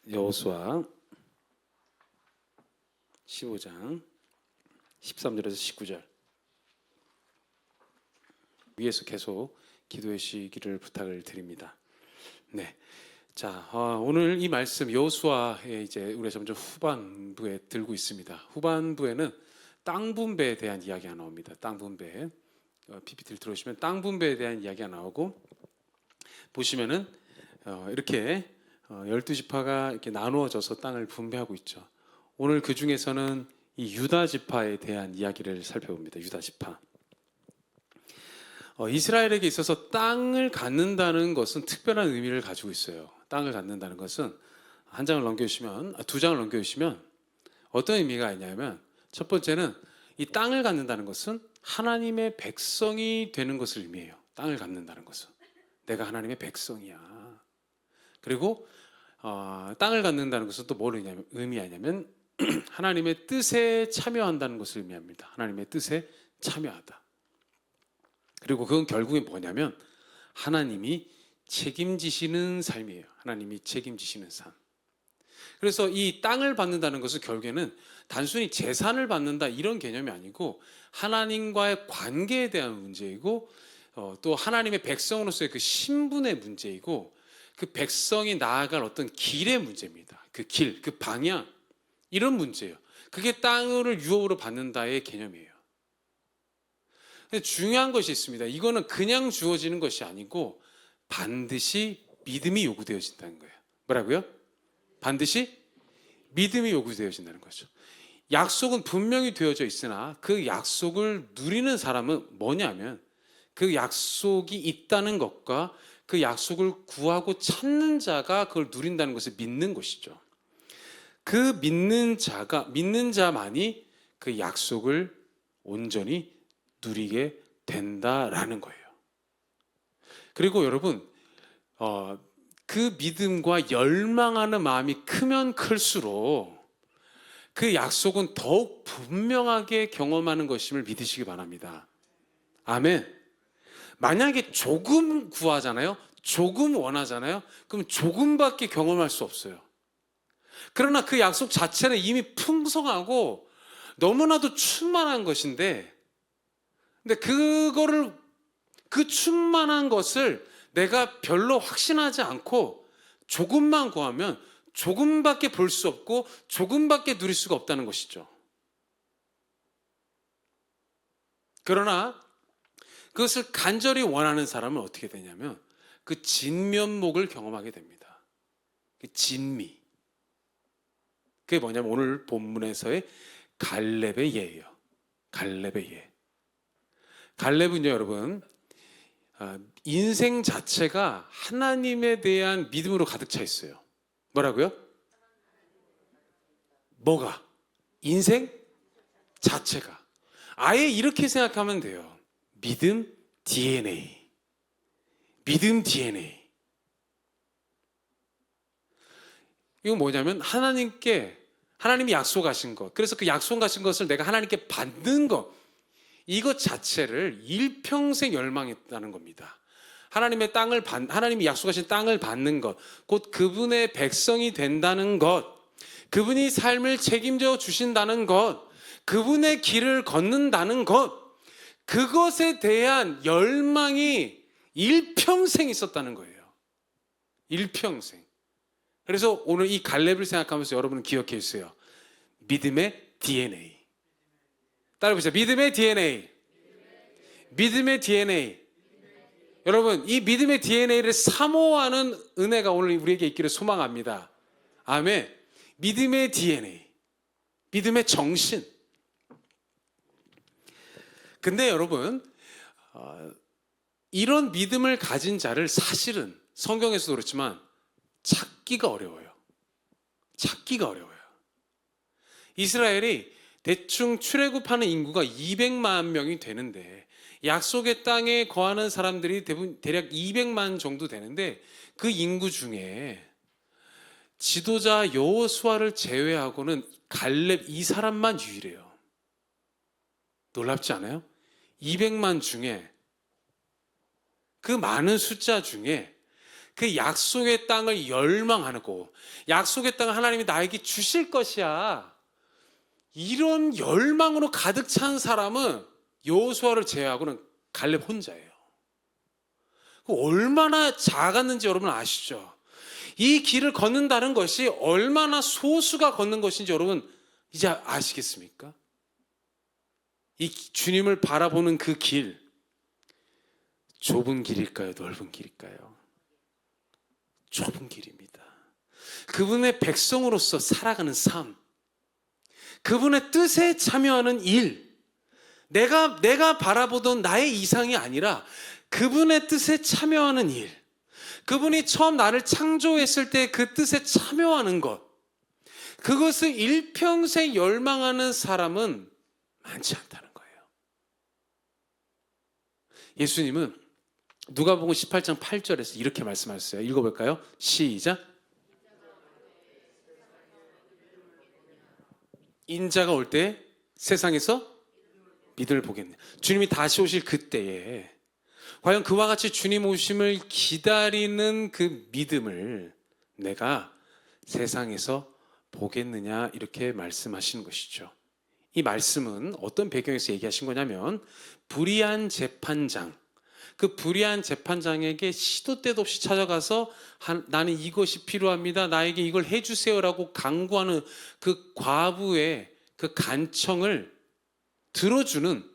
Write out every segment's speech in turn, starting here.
여호수아 15장 13절에서 19절 위에서 계속 기도해 주시기를 부탁을 드립니다. 네, 자 오늘 이 말씀 여호수아에 이제 우리가 점점 후반부에 들고 있습니다. 후반부에는 땅 분배에 대한 이야기가 나옵니다. 땅 분배 PPT를 들어오시면 땅 분배에 대한 이야기가 나오고 보시면은 이렇게 12지파가 이렇게 나누어져서 땅을 분배하고 있죠. 오늘 그 중에서는 이 유다 지파에 대한 이야기를 살펴봅니다. 유다 지파. 이스라엘에게 있어서 땅을 갖는다는 것은 특별한 의미를 가지고 있어요. 땅을 갖는다는 것은 한 장을 넘겨주시면, 두 장을 넘겨주시면 어떤 의미가 있냐면 첫 번째는 이 땅을 갖는다는 것은 하나님의 백성이 되는 것을 의미해요. 땅을 갖는다는 것은 내가 하나님의 백성이야. 그리고 땅을 갖는다는 것은 또 뭘 의미하냐면 하나님의 뜻에 참여한다는 것을 의미합니다. 하나님의 뜻에 참여하다. 그리고 그건 결국에 뭐냐면 하나님이 책임지시는 삶이에요. 하나님이 책임지시는 삶. 그래서 이 땅을 받는다는 것은 결국에는 단순히 재산을 받는다 이런 개념이 아니고 하나님과의 관계에 대한 문제이고 또 하나님의 백성으로서의 그 신분의 문제이고 그 백성이 나아갈 어떤 길의 문제입니다. 그 길, 그 방향 이런 문제예요. 그게 땅을 유업으로 받는다의 개념이에요. 근데 중요한 것이 있습니다. 이거는 그냥 주어지는 것이 아니고 반드시 믿음이 요구되어진다는 거예요. 뭐라고요? 반드시 믿음이 요구되어진다는 거죠. 약속은 분명히 되어져 있으나 그 약속을 누리는 사람은 뭐냐면 그 약속이 있다는 것과 그 약속을 구하고 찾는 자가 그걸 누린다는 것을 믿는 것이죠. 그 믿는 자만이 그 약속을 온전히 누리게 된다라는 거예요. 그리고 여러분, 그 믿음과 열망하는 마음이 크면 클수록 그 약속은 더욱 분명하게 경험하는 것임을 믿으시기 바랍니다. 아멘. 만약에 조금 구하잖아요. 조금 원하잖아요. 그럼 조금밖에 경험할 수 없어요. 그러나 그 약속 자체는 이미 풍성하고 너무나도 충만한 것인데 근데 그 충만한 것을 내가 별로 확신하지 않고 조금만 구하면 조금밖에 볼 수 없고 조금밖에 누릴 수가 없다는 것이죠. 그러나 그것을 간절히 원하는 사람은 어떻게 되냐면 그 진면목을 경험하게 됩니다. 그 진미. 그게 뭐냐면 오늘 본문에서의 갈렙의 예예요. 갈렙의 예. 갈렙은요 여러분 인생 자체가 하나님에 대한 믿음으로 가득 차 있어요. 뭐라고요? 뭐가? 인생 자체가. 아예 이렇게 생각하면 돼요. 믿음 DNA. 믿음 DNA. 이건 뭐냐면 하나님이 약속하신 것. 그래서 그 약속하신 것을 내가 하나님께 받는 것. 이것 자체를 일평생 열망했다는 겁니다. 하나님이 약속하신 땅을 받는 것. 곧 그분의 백성이 된다는 것. 그분이 삶을 책임져 주신다는 것. 그분의 길을 걷는다는 것. 그것에 대한 열망이 일평생 있었다는 거예요. 일평생. 그래서 오늘 이 갈렙을 생각하면서 여러분은 기억해 주세요. 믿음의 DNA. 따라해보세요. 믿음의 DNA. 믿음의 DNA. 여러분, 이 믿음의 DNA를 사모하는 은혜가 오늘 우리에게 있기를 소망합니다. 아멘. 믿음의 DNA. 믿음의 정신. 근데 여러분 이런 믿음을 가진 자를 사실은 성경에서도 그렇지만 찾기가 어려워요. 찾기가 어려워요. 이스라엘이 대충 출애굽하는 인구가 200만 명이 되는데 약속의 땅에 거하는 사람들이 대략 200만 정도 되는데 그 인구 중에 지도자 여호수아를 제외하고는 갈렙 이 사람만 유일해요. 놀랍지 않아요? 200만 중에 그 많은 숫자 중에 그 약속의 땅을 열망하고 약속의 땅을 하나님이 나에게 주실 것이야, 이런 열망으로 가득 찬 사람은 여호수아를 제외하고는 갈렙 혼자예요. 얼마나 작았는지 여러분 아시죠? 이 길을 걷는다는 것이 얼마나 소수가 걷는 것인지 여러분 이제 아시겠습니까? 이 주님을 바라보는 그 길, 좁은 길일까요? 넓은 길일까요? 좁은 길입니다. 그분의 백성으로서 살아가는 삶, 그분의 뜻에 참여하는 일, 내가 바라보던 나의 이상이 아니라 그분의 뜻에 참여하는 일, 그분이 처음 나를 창조했을 때 그 뜻에 참여하는 것, 그것을 일평생 열망하는 사람은 많지 않다는 거예요. 예수님은 누가복음 18장 8절에서 이렇게 말씀하셨어요. 읽어볼까요? 시작. 인자가 올 때 세상에서 믿음을 보겠네. 주님이 다시 오실 그때에 과연 그와 같이 주님 오심을 기다리는 그 믿음을 내가 세상에서 보겠느냐, 이렇게 말씀하시는 것이죠. 이 말씀은 어떤 배경에서 얘기하신 거냐면, 불의한 재판장, 그 불의한 재판장에게 시도 때도 없이 찾아가서 나는 이것이 필요합니다, 나에게 이걸 해주세요라고 강구하는 그 과부의 그 간청을 들어주는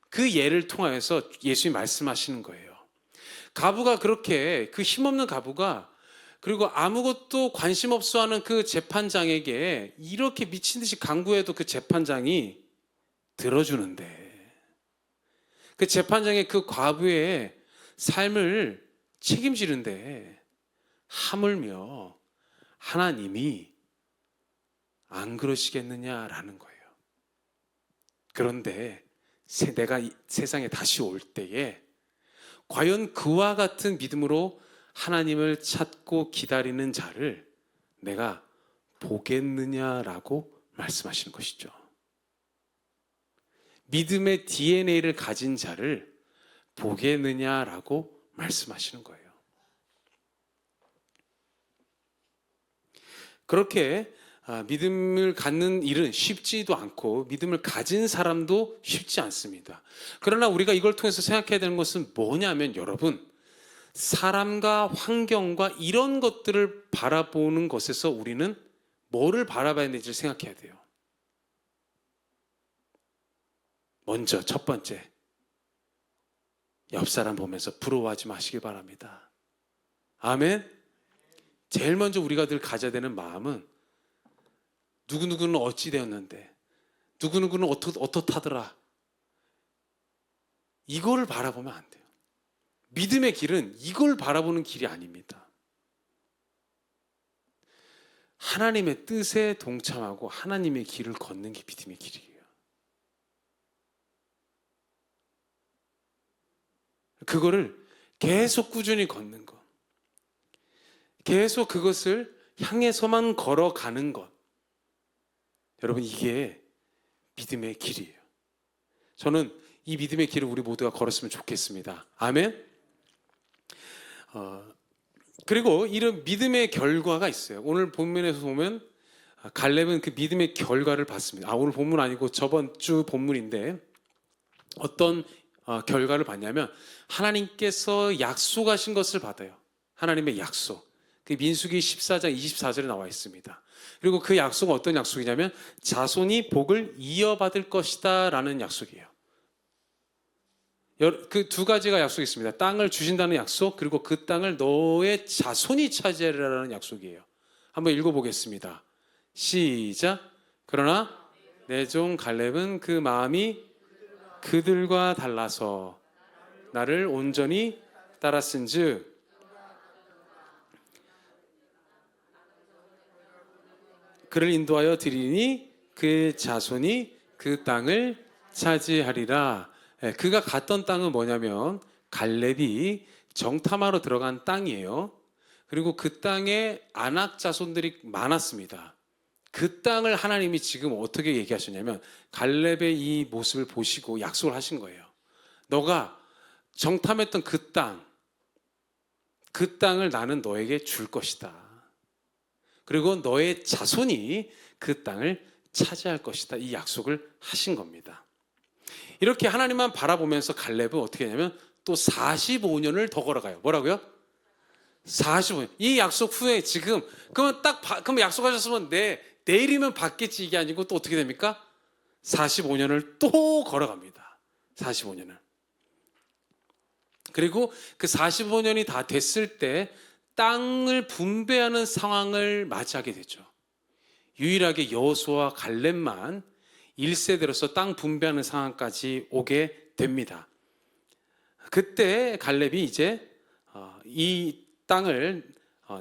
그 예를 통하여서 예수님이 말씀하시는 거예요. 과부가 그렇게, 그 힘없는 과부가, 그리고 아무것도 관심 없어 하는 그 재판장에게 이렇게 미친 듯이 강구해도 그 재판장이 들어주는데, 그 재판장의 그 과부의 삶을 책임지는데 하물며 하나님이 안 그러시겠느냐라는 거예요. 그런데 내가 세상에 다시 올 때에 과연 그와 같은 믿음으로 하나님을 찾고 기다리는 자를 내가 보겠느냐라고 말씀하시는 것이죠. 믿음의 DNA를 가진 자를 보겠느냐라고 말씀하시는 거예요. 그렇게 믿음을 갖는 일은 쉽지도 않고 믿음을 가진 사람도 쉽지 않습니다. 그러나 우리가 이걸 통해서 생각해야 되는 것은 뭐냐면, 여러분, 사람과 환경과 이런 것들을 바라보는 것에서 우리는 뭐를 바라봐야 되는지 생각해야 돼요. 먼저 첫 번째, 옆 사람 보면서 부러워하지 마시기 바랍니다. 아멘. 제일 먼저 우리가 늘 가져야 되는 마음은, 누구누구는 어찌 되었는데, 누구누구는 어떻다더라, 이거를 바라보면 안 돼요. 믿음의 길은 이걸 바라보는 길이 아닙니다. 하나님의 뜻에 동참하고 하나님의 길을 걷는 게 믿음의 길이에요. 그거를 계속 꾸준히 걷는 것, 계속 그것을 향해서만 걸어가는 것, 여러분, 이게 믿음의 길이에요. 저는 이 믿음의 길을 우리 모두가 걸었으면 좋겠습니다. 아멘. 그리고 이런 믿음의 결과가 있어요. 오늘 본문에서 보면 갈렙은 그 믿음의 결과를 봤습니다. 오늘 본문 아니고 저번 주 본문인데, 어떤 결과를 봤냐면, 하나님께서 약속하신 것을 받아요. 하나님의 약속. 그 민수기 14장 24절에 나와 있습니다. 그리고 그 약속은 어떤 약속이냐면, 자손이 복을 이어받을 것이다 라는 약속이에요. 그 두 가지가 약속이 있습니다. 땅을 주신다는 약속, 그리고 그 땅을 너의 자손이 차지하리라는 약속이에요. 한번 읽어보겠습니다. 시작. 그러나 내 종 갈렙은 그 마음이 그들과 달라서 나를 온전히 따랐은즉 그를 인도하여 드리니 그 자손이 그 땅을 차지하리라. 그가 갔던 땅은 뭐냐면, 갈렙이 정탐하러 들어간 땅이에요. 그리고 그 땅에 아낙 자손들이 많았습니다. 그 땅을 하나님이 지금 어떻게 얘기하셨냐면, 갈렙의 이 모습을 보시고 약속을 하신 거예요. 너가 정탐했던 그 땅, 그 땅을 나는 너에게 줄 것이다. 그리고 너의 자손이 그 땅을 차지할 것이다. 이 약속을 하신 겁니다. 이렇게 하나님만 바라보면서 갈렙은 어떻게 했냐면 또 45년을 더 걸어가요. 뭐라고요? 45년. 이 약속 후에 지금 그럼 약속하셨으면 내일이면 받겠지 이게 아니고 또 어떻게 됩니까? 45년을 또 걸어갑니다. 45년을. 그리고 그 45년이 다 됐을 때 땅을 분배하는 상황을 맞이하게 되죠. 유일하게 여호수아와 갈렙만 1세대로서 땅 분배하는 상황까지 오게 됩니다. 그때 갈렙이 이제 이 땅을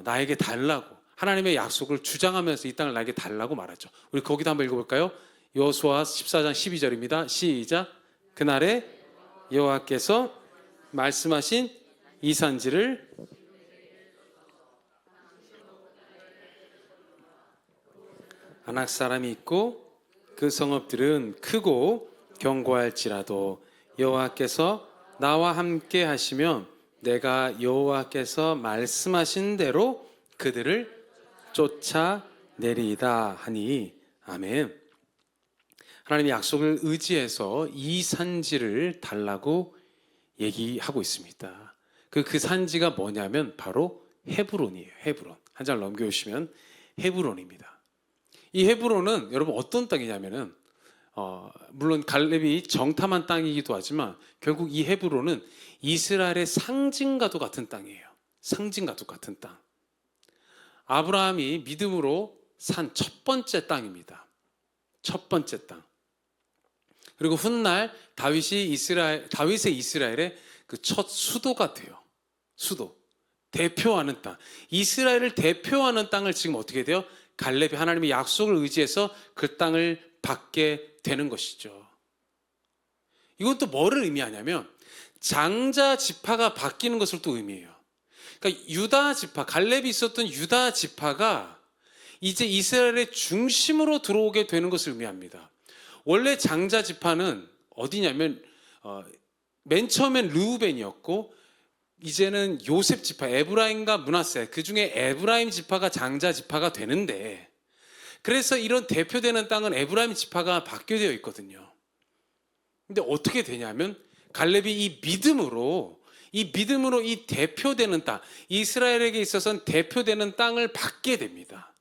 나에게 달라고 하나님의 약속을 주장하면서 이 땅을 나에게 달라고 말하죠. 우리 거기도 한번 읽어볼까요? 여호수아 14장 12절입니다. 시작. 그날에 여호와께서 말씀하신 이 산지를 아낙 사람이 있고 그 성읍들은 크고 견고할지라도 여호와께서 나와 함께 하시면 내가 여호와께서 말씀하신 대로 그들을 쫓아내리이다 하니 아멘. 하나님의 약속을 의지해서 이 산지를 달라고 얘기하고 있습니다. 그 산지가 뭐냐면 바로 헤브론이에요. 헤브론. 한 장 넘겨주시면 헤브론입니다. 이 헤브론은 여러분 어떤 땅이냐면은 물론 갈렙이 정탐한 땅이기도 하지만 결국 이 헤브론은 이스라엘의 상징과도 같은 땅이에요. 상징과도 같은 땅. 아브라함이 믿음으로 산 첫 번째 땅입니다. 첫 번째 땅. 그리고 훗날 다윗의 이스라엘의 그 첫 수도가 돼요. 수도. 대표하는 땅. 이스라엘을 대표하는 땅을 지금 어떻게 돼요? 갈렙이 하나님의 약속을 의지해서 그 땅을 받게 되는 것이죠. 이건 또 뭐를 의미하냐면 장자 지파가 바뀌는 것을 또 의미해요. 그러니까 유다 지파, 갈렙이 있었던 유다 지파가 이제 이스라엘의 중심으로 들어오게 되는 것을 의미합니다. 원래 장자 지파는 어디냐면 맨 처음엔 르우벤이었고 이제는 요셉 지파, 에브라임과 므낫세, 그 중에 에브라임 지파가 장자 지파가 되는데 그래서 이런 대표되는 땅은 에브라임 지파가 받게 되어 있거든요. 근데 어떻게 되냐면 갈렙이 이 믿음으로 이 대표되는 땅, 이스라엘에게 있어서는 대표되는 땅을 받게 됩니다.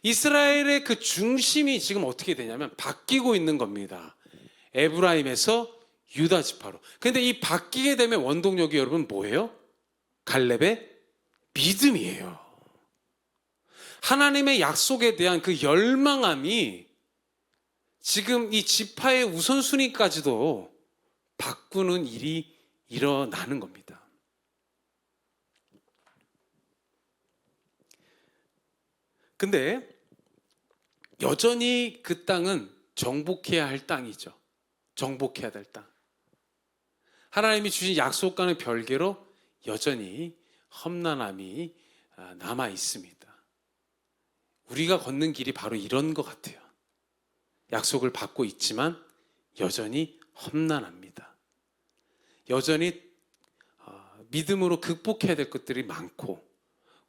이스라엘의 그 중심이 지금 어떻게 되냐면 바뀌고 있는 겁니다. 에브라임에서 유다 지파로. 근데 이 바뀌게 되면 원동력이 여러분 뭐예요? 갈렙의 믿음이에요. 하나님의 약속에 대한 그 열망함이 지금 이 지파의 우선순위까지도 바꾸는 일이 일어나는 겁니다. 근데 여전히 그 땅은 정복해야 할 땅이죠. 정복해야 될 땅. 하나님이 주신 약속과는 별개로 여전히 험난함이 남아 있습니다. 우리가 걷는 길이 바로 이런 것 같아요. 약속을 받고 있지만 여전히 험난합니다. 여전히 믿음으로 극복해야 될 것들이 많고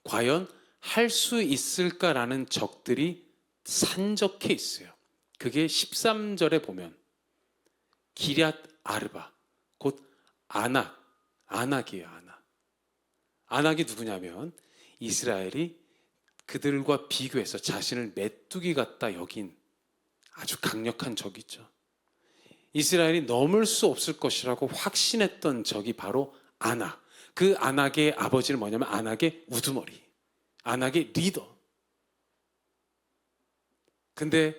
과연 할 수 있을까라는 적들이 산적해 있어요. 그게 13절에 보면 기럇 아르바 곧 아낙이에요. 아낙이 누구냐면 이스라엘이 그들과 비교해서 자신을 메뚜기 같다 여긴 아주 강력한 적이죠. 이스라엘이 넘을 수 없을 것이라고 확신했던 적이 바로 아낙. 그 아낙의 아버지는 뭐냐면 아낙의 우두머리, 아낙의 리더. 근데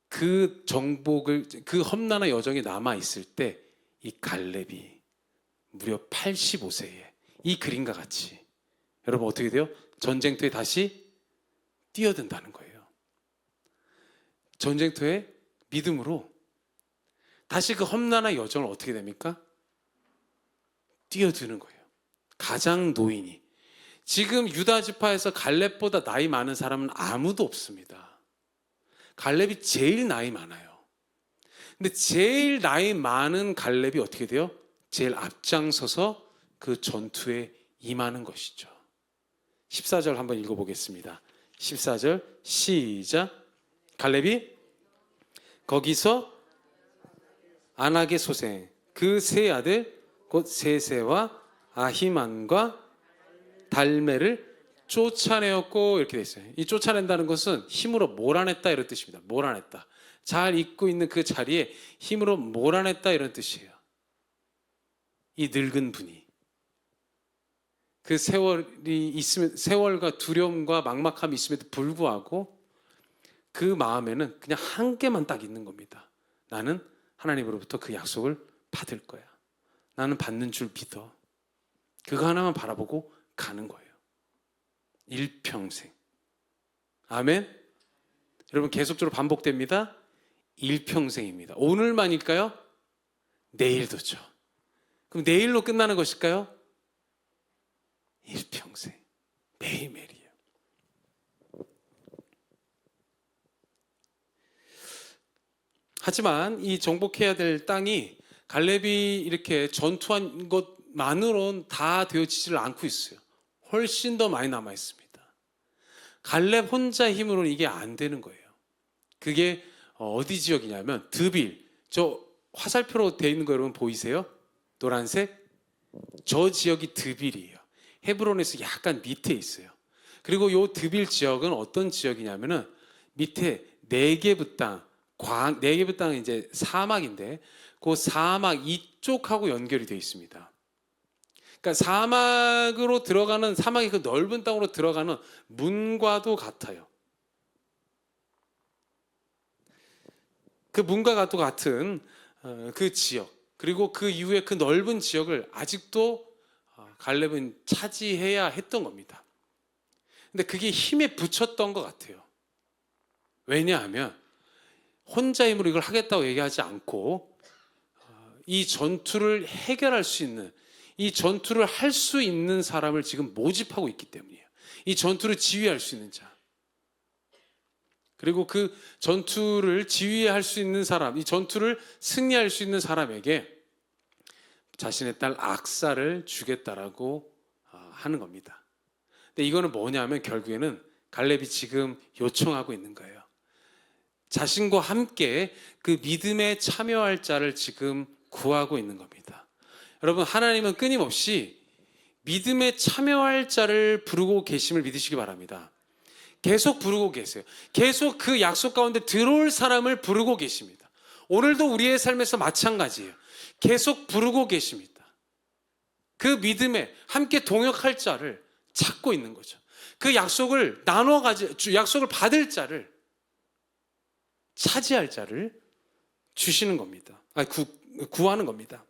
그 험난한 여정이 남아 있을 때 이 갈렙이 무려 85세에 이 그림과 같이 여러분 어떻게 돼요? 전쟁터에 다시 뛰어든다는 거예요. 전쟁터에 믿음으로 다시 그 험난한 여정을 어떻게 됩니까? 뛰어드는 거예요. 가장 노인이. 지금 유다 지파에서 갈렙보다 나이 많은 사람은 아무도 없습니다. 갈렙이 제일 나이 많아요. 근데 제일 나이 많은 갈렙이 어떻게 돼요? 제일 앞장서서 그 전투에 임하는 것이죠. 14절 한번 읽어보겠습니다. 14절 시작. 갈렙이 거기서 아낙의 소생 그 세 아들 곧 세세와 아히만과 달메를 쫓아내었고, 이렇게 돼 있어요. 이 쫓아낸다는 것은 힘으로 몰아냈다 이런 뜻입니다. 몰아냈다. 잘 있고 있는 그 자리에 힘으로 몰아냈다 이런 뜻이에요. 이 늙은 분이 그 세월이 있으면, 세월과 두려움과 막막함이 있음에도 불구하고 그 마음에는 그냥 한 개만 딱 있는 겁니다. 나는 하나님으로부터 그 약속을 받을 거야. 나는 받는 줄 믿어. 그거 하나만 바라보고 가는 거예요. 일평생. 아멘. 여러분, 계속적으로 반복됩니다. 일평생입니다. 오늘만일까요? 내일도죠. 그럼 내일로 끝나는 것일까요? 일평생. 매일매일이에요. 하지만 이 정복해야 될 땅이 갈렙이 이렇게 전투한 것만으로는 다 되어지지를 않고 있어요. 훨씬 더 많이 남아 있습니다. 갈렙 혼자 힘으로는 이게 안 되는 거예요. 그게 어디 지역이냐면 드빌, 저 화살표로 되어 있는 거 여러분 보이세요? 노란색? 저 지역이 드빌이에요. 헤브론에서 약간 밑에 있어요. 그리고 이 드빌 지역은 어떤 지역이냐면은 밑에 네게브 땅, 네게브 땅은 이제 사막인데 그 사막 이쪽하고 연결이 되어 있습니다. 그러니까 사막으로 들어가는, 사막의 그 넓은 땅으로 들어가는 문과도 같아요. 그 문과 같은 그 지역, 그리고 그 이후에 그 넓은 지역을 아직도 갈렙은 차지해야 했던 겁니다. 근데 그게 힘에 부쳤던 것 같아요. 왜냐하면 혼자 힘으로 이걸 하겠다고 얘기하지 않고 이 전투를 해결할 수 있는, 이 전투를 할 수 있는 사람을 지금 모집하고 있기 때문이에요. 이 전투를 지휘할 수 있는 자, 그리고 그 전투를 지휘할 수 있는 사람, 이 전투를 승리할 수 있는 사람에게 자신의 딸 악사를 주겠다라고 하는 겁니다. 근데 이거는 뭐냐면 결국에는 갈렙이 지금 요청하고 있는 거예요. 자신과 함께 그 믿음에 참여할 자를 지금 구하고 있는 겁니다. 여러분, 하나님은 끊임없이 믿음에 참여할 자를 부르고 계심을 믿으시기 바랍니다. 계속 부르고 계세요. 계속 그 약속 가운데 들어올 사람을 부르고 계십니다. 오늘도 우리의 삶에서 마찬가지예요. 계속 부르고 계십니다. 그 믿음에 함께 동역할 자를 찾고 있는 거죠. 그 약속을 약속을 받을 자를, 차지할 자를 주시는 겁니다. 구하는 겁니다.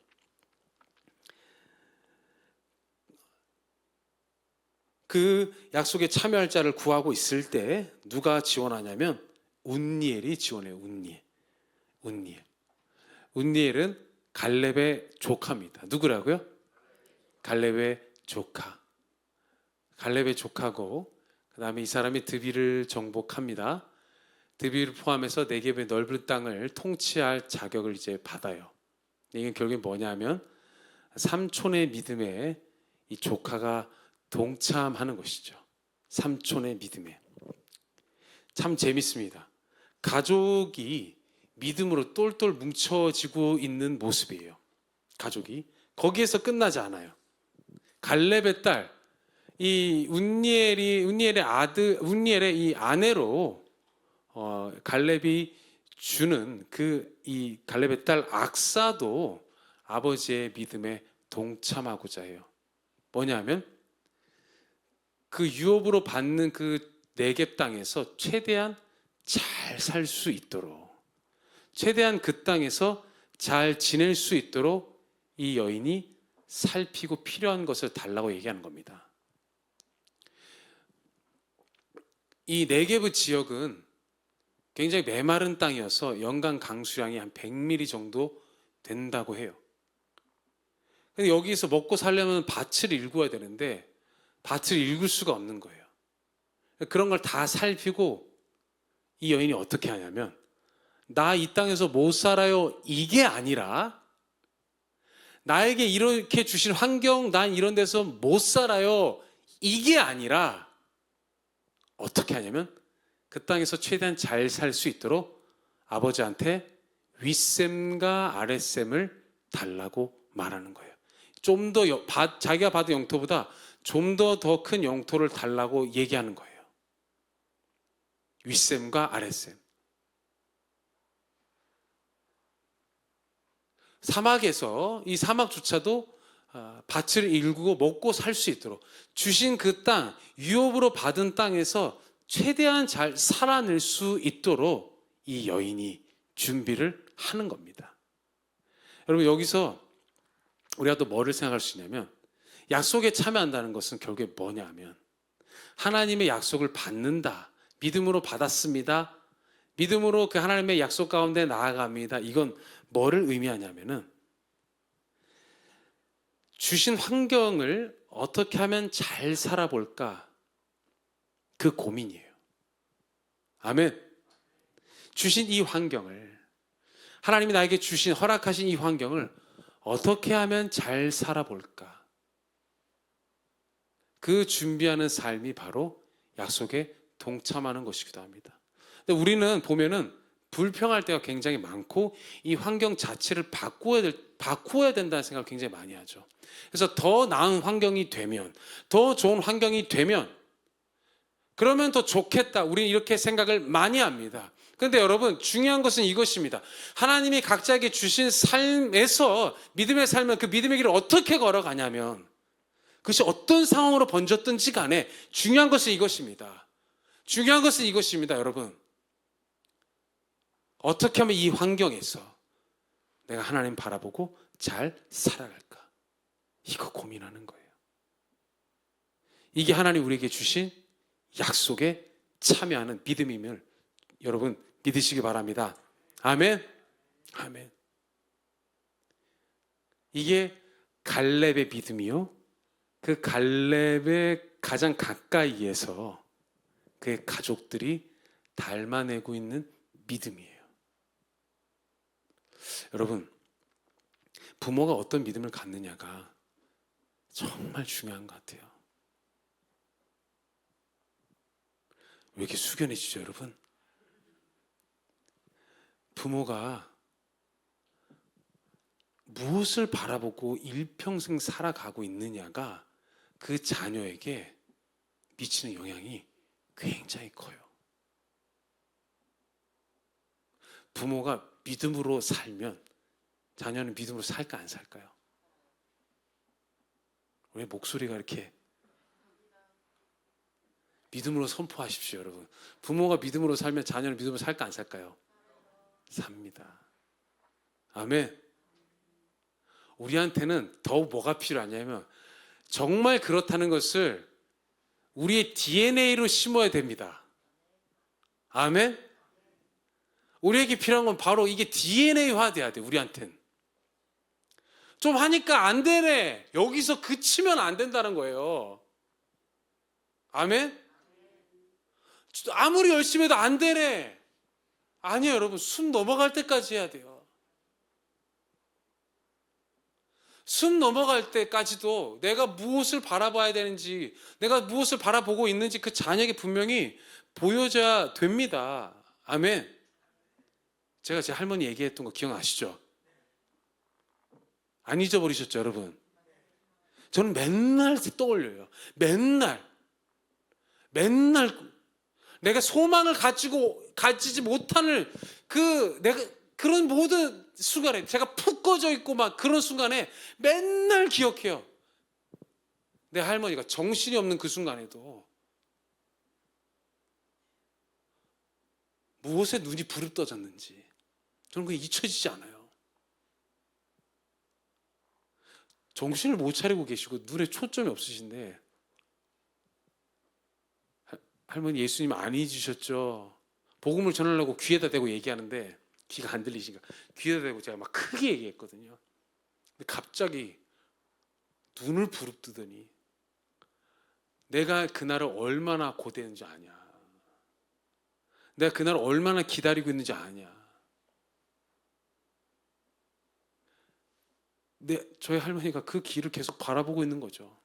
그 약속에 참여할 자를 구하고 있을 때 누가 지원하냐면 운니엘이 지원해요. 운니엘은 갈렙의 조카입니다. 누구라고요? 갈렙의 조카. 갈렙의 조카고, 그 다음에 이 사람이 드빌을 정복합니다. 드빌을 포함해서 네겝의 넓은 땅을 통치할 자격을 이제 받아요. 이게 결국에 뭐냐면 삼촌의 믿음에 이 조카가 동참하는 것이죠. 삼촌의 믿음에. 참 재밌습니다. 가족이 믿음으로 똘똘 뭉쳐지고 있는 모습이에요. 가족이. 거기에서 끝나지 않아요. 갈렙의 딸, 이 운니엘의 아들, 운니엘의 이 아내로 갈렙이 주는 이 갈렙의 딸 악사도 아버지의 믿음에 동참하고자 해요. 뭐냐면 그 유업으로 받는 그 네겝 땅에서 최대한 잘 살 수 있도록, 최대한 그 땅에서 잘 지낼 수 있도록 이 여인이 살피고 필요한 것을 달라고 얘기하는 겁니다. 이 네겝의 지역은 굉장히 메마른 땅이어서 연간 강수량이 한 100mm 정도 된다고 해요. 근데 여기서 먹고 살려면 밭을 일구어야 되는데 밭을 일굴 수가 없는 거예요. 그런 걸 다 살피고 이 여인이 어떻게 하냐면, 나 이 땅에서 못 살아요 이게 아니라 나에게 이렇게 주신 환경, 난 이런 데서 못 살아요. 이게 아니라 어떻게 하냐면 그 땅에서 최대한 잘 살 수 있도록 아버지한테 윗셈과 아랫셈을 달라고 말하는 거예요. 좀 더 자기가 받은 영토보다 좀 더 큰 영토를 달라고 얘기하는 거예요. 윗셈과 아랫셈. 사막에서 이 사막조차도 밭을 일구고 먹고 살 수 있도록 주신 그 땅, 유업으로 받은 땅에서 최대한 잘 살아낼 수 있도록 이 여인이 준비를 하는 겁니다. 여러분, 여기서 우리가 또 뭐를 생각할 수 있냐면, 약속에 참여한다는 것은 결국에 뭐냐면 하나님의 약속을 받는다, 믿음으로 받았습니다, 믿음으로 그 하나님의 약속 가운데 나아갑니다. 이건 뭐를 의미하냐면은 주신 환경을 어떻게 하면 잘 살아볼까, 그 고민이에요. 아멘. 주신 이 환경을, 하나님이 나에게 주신, 허락하신 이 환경을 어떻게 하면 잘 살아볼까, 그 준비하는 삶이 바로 약속에 동참하는 것이기도 합니다. 근데 우리는 보면은 불평할 때가 굉장히 많고 이 환경 자체를 바꾸어야 된다는 생각을 굉장히 많이 하죠. 그래서 더 나은 환경이 되면, 더 좋은 환경이 되면, 그러면 더 좋겠다, 우리는 이렇게 생각을 많이 합니다. 그런데 여러분, 중요한 것은 이것입니다. 하나님이 각자에게 주신 삶에서 믿음의 삶은 그 믿음의 길을 어떻게 걸어가냐면, 그것이 어떤 상황으로 번졌든지 간에 중요한 것은 이것입니다. 중요한 것은 이것입니다, 여러분. 어떻게 하면 이 환경에서 내가 하나님 바라보고 잘 살아갈까? 이거 고민하는 거예요. 이게 하나님 우리에게 주신 약속에 참여하는 믿음임을 여러분 믿으시기 바랍니다. 아멘. 아멘. 이게 갈렙의 믿음이요, 그 갈렙의 가장 가까이에서 그의 가족들이 닮아내고 있는 믿음이에요. 여러분, 부모가 어떤 믿음을 갖느냐가 정말 중요한 것 같아요. 왜 이렇게 숙연해지죠, 여러분? 부모가 무엇을 바라보고 일평생 살아가고 있느냐가 그 자녀에게 미치는 영향이 굉장히 커요. 부모가 믿음으로 살면 자녀는 믿음으로 살까 안 살까요? 왜 목소리가 이렇게? 믿음으로 선포하십시오, 여러분. 부모가 믿음으로 살면 자녀는 믿음으로 살까 안 살까요? 삽니다. 아멘. 우리한테는 더욱 뭐가 필요하냐면 정말 그렇다는 것을 우리의 DNA로 심어야 됩니다. 아멘. 우리에게 필요한 건 바로 이게 DNA화 돼야 돼. 우리한테는 좀 하니까 안 되네, 여기서 그치면 안 된다는 거예요. 아멘. 아무리 열심히 해도 안 되네, 아니에요, 여러분. 숨 넘어갈 때까지 해야 돼요. 숨 넘어갈 때까지도 내가 무엇을 바라봐야 되는지, 내가 무엇을 바라보고 있는지 그 자녀에게 분명히 보여줘야 됩니다. 아멘. 제가 제 할머니 얘기했던 거 기억나시죠? 안 잊어버리셨죠, 여러분? 저는 맨날 떠올려요. 맨날 내가 소망을 가지지 못하는 내가 그런 모든 순간에, 제가 푹 꺼져 있고 막 그런 순간에 맨날 기억해요. 내 할머니가 정신이 없는 그 순간에도 무엇에 눈이 부릅떠졌는지 저는 그게 잊혀지지 않아요. 정신을 못 차리고 계시고 눈에 초점이 없으신데, 할머니 예수님 안 잊으셨죠? 복음을 전하려고 귀에다 대고 얘기하는데 귀가 안 들리시니까 귀에다 대고 제가 막 크게 얘기했거든요. 근데 갑자기 눈을 부릅뜨더니 내가 그날을 얼마나 고대했는지 아냐, 내가 그날을 얼마나 기다리고 있는지 아냐. 저희 할머니가 그 길을 계속 바라보고 있는 거죠.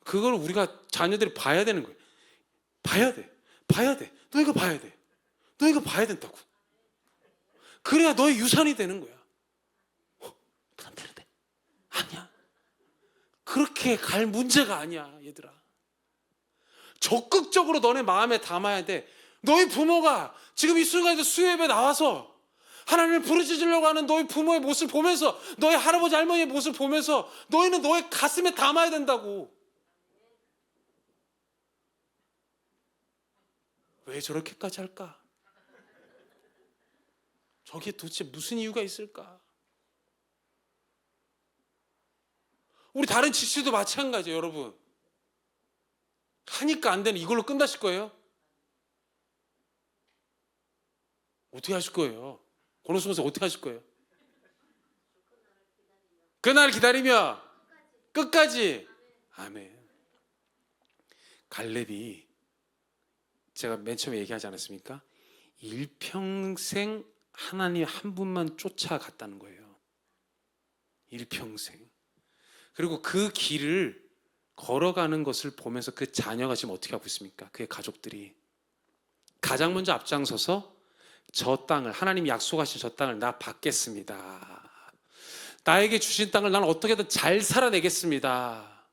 그걸 우리가 자녀들이 봐야 되는 거예요. 봐야 돼. 봐야 돼. 너희가 봐야 돼. 너희가 봐야 된다고. 그래야 너의 유산이 되는 거야. 부담 되는데? 아니야. 그렇게 갈 문제가 아니야, 얘들아. 적극적으로 너네 마음에 담아야 돼. 너희 부모가 지금 이 순간에도 수요예배 나와서 하나님을 부르짖으려고 하는 너희 부모의 모습을 보면서, 너희 할아버지 할머니의 모습을 보면서 너희는 너의 가슴에 담아야 된다고. 왜 저렇게까지 할까? 저게 도대체 무슨 이유가 있을까? 우리 다른 지체도 마찬가지예요, 여러분. 하니까 안 되는 이걸로 끝나실 거예요? 어떻게 하실 거예요? 고노 선생 어떻게 하실 거예요? 그날 기다리며 끝까지. 아멘. 갈렙이 제가 맨 처음에 얘기하지 않았습니까? 일평생 하나님 한 분만 쫓아갔다는 거예요. 일평생. 그리고 그 길을 걸어가는 것을 보면서 그 자녀가 지금 어떻게 하고 있습니까? 그의 가족들이 가장 먼저 앞장서서 저 땅을, 하나님이 약속하신 저 땅을 나 받겠습니다. 나에게 주신 땅을 나는 어떻게든 잘 살아내겠습니다.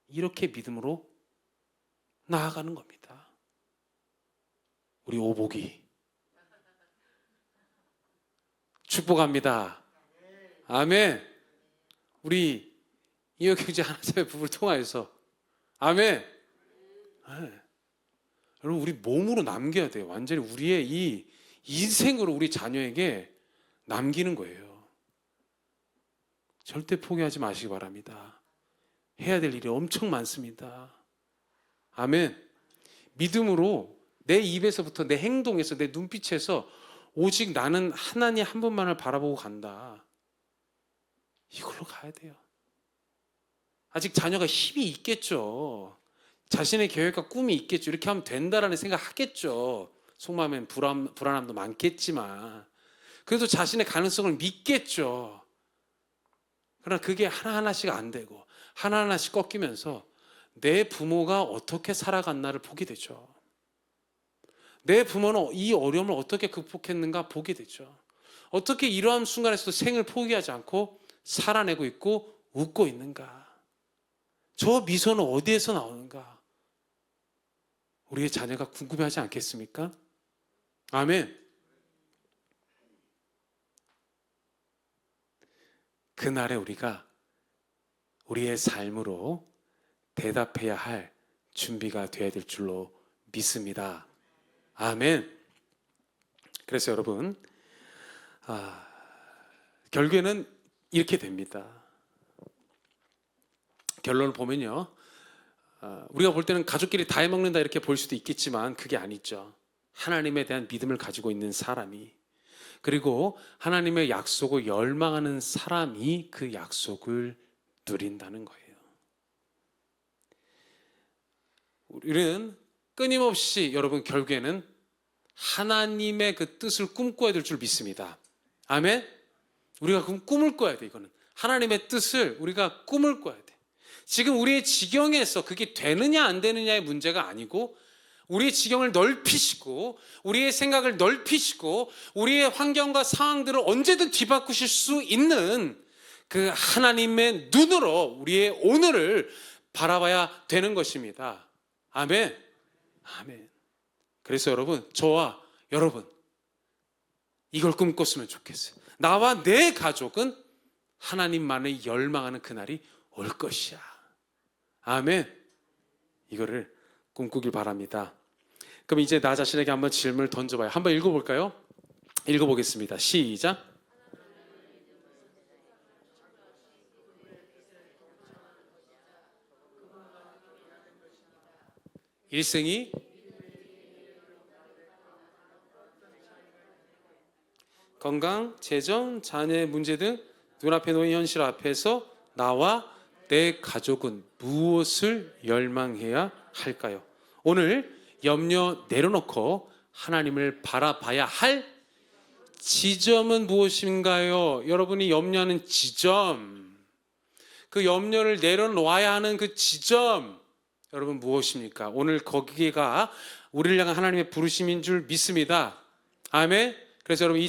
이렇게 믿음으로 나아가는 겁니다. 우리 오복이 축복합니다. 아멘. 우리 이혁경제 하나님의 부부를 통하여서 아멘. 네. 여러분, 우리 몸으로 남겨야 돼요. 완전히 우리의 이 인생으로 우리 자녀에게 남기는 거예요. 절대 포기하지 마시기 바랍니다. 해야 될 일이 엄청 많습니다. 아멘. 믿음으로 내 입에서부터 내 행동에서 내 눈빛에서 오직 나는 하나님 한 분만을 바라보고 간다. 이걸로 가야 돼요. 아직 자녀가 힘이 있겠죠. 자신의 계획과 꿈이 있겠죠. 이렇게 하면 된다라는 생각 하겠죠. 속마음엔 불안함도 많겠지만 그래도 자신의 가능성을 믿겠죠. 그러나 그게 하나하나씩 안 되고 하나하나씩 꺾이면서 내 부모가 어떻게 살아갔나를 보게 되죠. 내 부모는 이 어려움을 어떻게 극복했는가 보게 되죠. 어떻게 이러한 순간에서도 생을 포기하지 않고 살아내고 있고 웃고 있는가. 저 미소는 어디에서 나오는가. 우리의 자녀가 궁금해하지 않겠습니까? 아멘. 그날에 우리가 우리의 삶으로 대답해야 할 준비가 되어야 될 줄로 믿습니다. 아멘. 그래서 여러분, 결국에는 이렇게 됩니다. 결론을 보면요, 우리가 볼 때는 가족끼리 다 해먹는다 이렇게 볼 수도 있겠지만 그게 아니죠. 하나님에 대한 믿음을 가지고 있는 사람이, 그리고 하나님의 약속을 열망하는 사람이 그 약속을 누린다는 거예요. 우리는 끊임없이 여러분 결국에는 하나님의 그 뜻을 꿈꿔야 될 줄 믿습니다. 아멘. 우리가 그럼 꿈을 꿔야 돼. 이거는 하나님의 뜻을 우리가 꿈을 꿔야 돼. 지금 우리의 지경에서 그게 되느냐 안 되느냐의 문제가 아니고, 우리의 지경을 넓히시고 우리의 생각을 넓히시고 우리의 환경과 상황들을 언제든 뒤바꾸실 수 있는 그 하나님의 눈으로 우리의 오늘을 바라봐야 되는 것입니다. 아멘. 아멘. 그래서 여러분, 저와 여러분 이걸 꿈꿨으면 좋겠어요. 나와 내 가족은 하나님만을 열망하는 그날이 올 것이야. 아멘. 이거를 꿈꾸길 바랍니다. 그럼 이제 나 자신에게 한번 질문을 던져봐요. 한번 읽어볼까요? 읽어보겠습니다. 시작. 일생이 건강, 재정, 자녀의 문제 등 눈앞에 놓인 현실 앞에서 나와 내 가족은 무엇을 열망해야 할까요? 오늘 염려 내려놓고 하나님을 바라봐야 할 지점은 무엇인가요? 여러분이 염려하는 지점, 그 염려를 내려놓아야 하는 그 지점, 여러분 무엇입니까? 오늘 거기가 우리를 향한 하나님의 부르심인 줄 믿습니다. 아멘. 그래서 여러분